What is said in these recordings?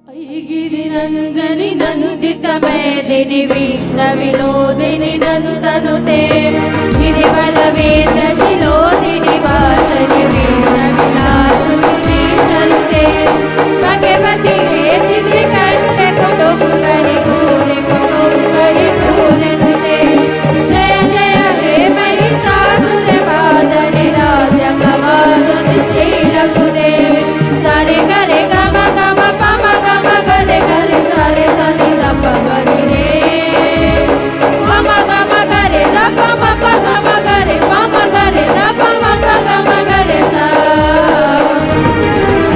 गिरिनंदनि नंदित मेदिनि विष्णविनोदिनि नंदनुते गिरिवलवेद शिरोदिनि वासनि विष्णविलासुनि नंदनुते भगवती हेतिनि कंठे कुटुंबनि भूरि कुटुंबनि भूरि नुते जय जय हे महिषासुर वादनि राज कवारुनि शीलसुते सारे गरे गम गम पम गम गरे गरे सारे सनि दप गरे रे पम गम गरे दप मप गम गरे पम गरे दप मप गम गरे सा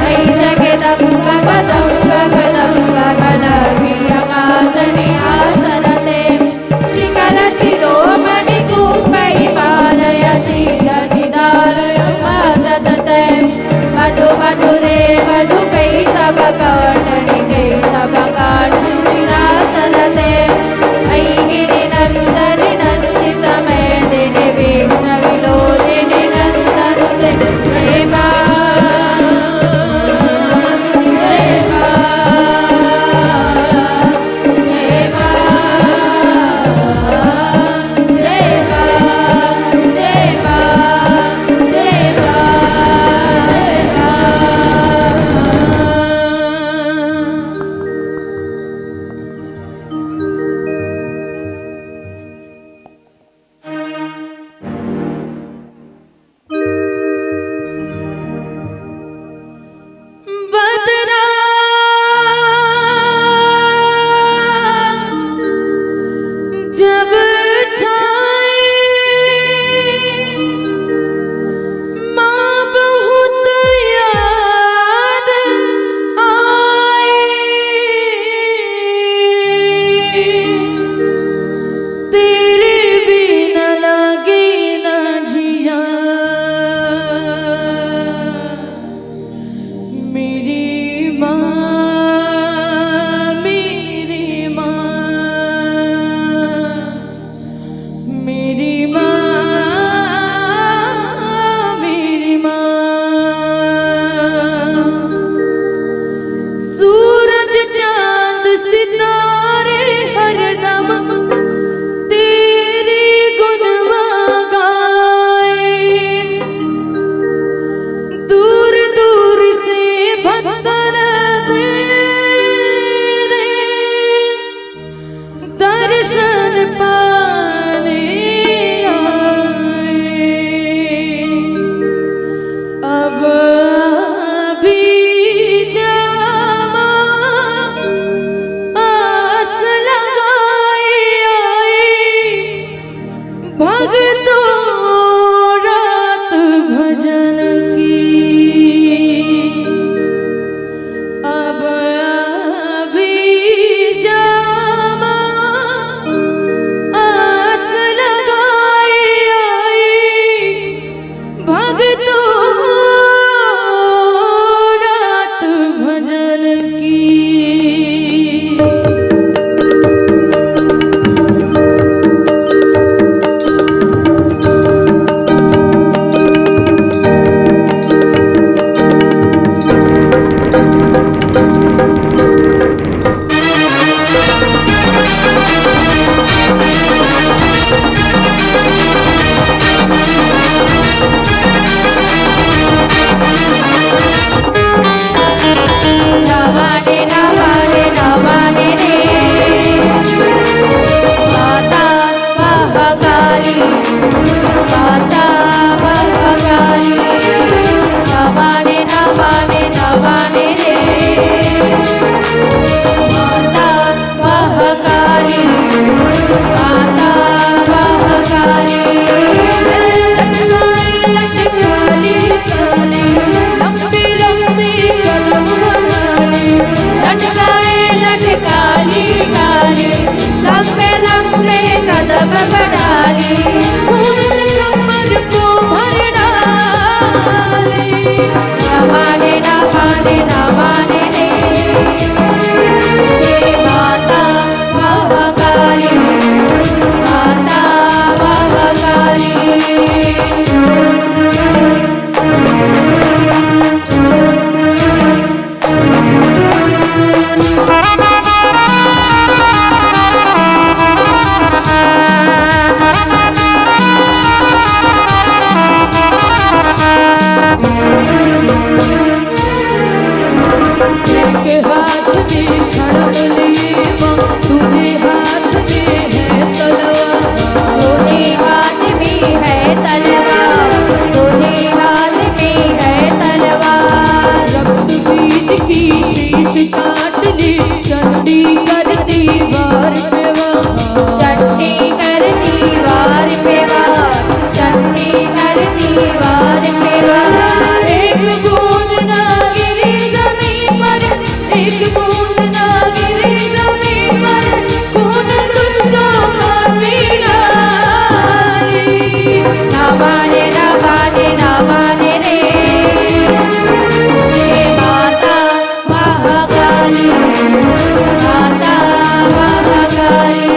ऐ जगदम गगदम गगदम गगलगी आकाशनि आसरते शिखर शिरोमणि कुम्भै पालय शीलनि दालय माददते मधु मधुरे मधु कई तब काटनि कई तब काटनि रासरते ऐ गिरिनंदनि नंदित मेदिनि विष्णविलोदिनि नंदनुते जय मां जय मां जय मां जय मां जय मां जय बदरा जब छाए माँ बहुत याद आए तेरे बिना लगे ना जिया मेरी माँ मेरी माँ मेरी माँ मेरी माँ सूरज चांद सितारे हरदम तेरी गुणवां गाए दूर दूर से भक्तर तेरे दर्शन पाने आए अब भी जामा आस लगाए आए भगतों रात भजन की अब भी जामा आस लगाए आए भगतों रात भजन की नवाने नवाने नवाने रे माता महाकाली माता महाकाली नवाने नवाने नवाने रे माता महाकाली माता महाकाली लटकाली काली लंबी लंबी कदम बनाली लटकाए लटकाली काली लंबे लंबे कदम बढ़ाली खून से कमर को भर डाली नवाने नवाने नवाने रे हे माता महाकाली माता महाकाली एक बूंद ना गिरे जमीन पर, खून दुष्टों का पीड़ाली। ना माने ना माने ना माने रे, हे माता महाकाली, माता महाकाली।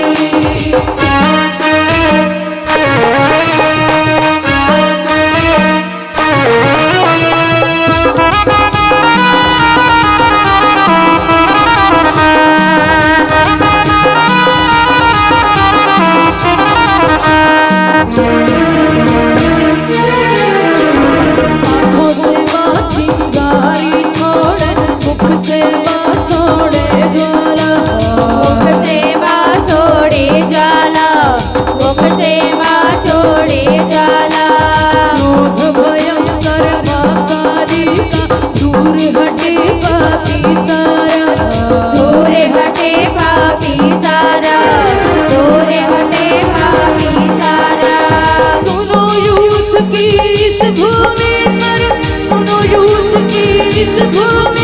आँखों से माँ चिंगारी छोड़े, मुख से माँ छोड़े ज्वाला, मुख से माँ छोड़े ज्वाला, मुख से माँ छोड़े ज्वाला। क्रोध भयंकर महाकाली का, दूर हटे पापी सारा, दूर हटे पापी सारा, दूर हटे पापी सारा। सुनो यूथ की इस भूमि पर, सुनो यूथ की इस भूमि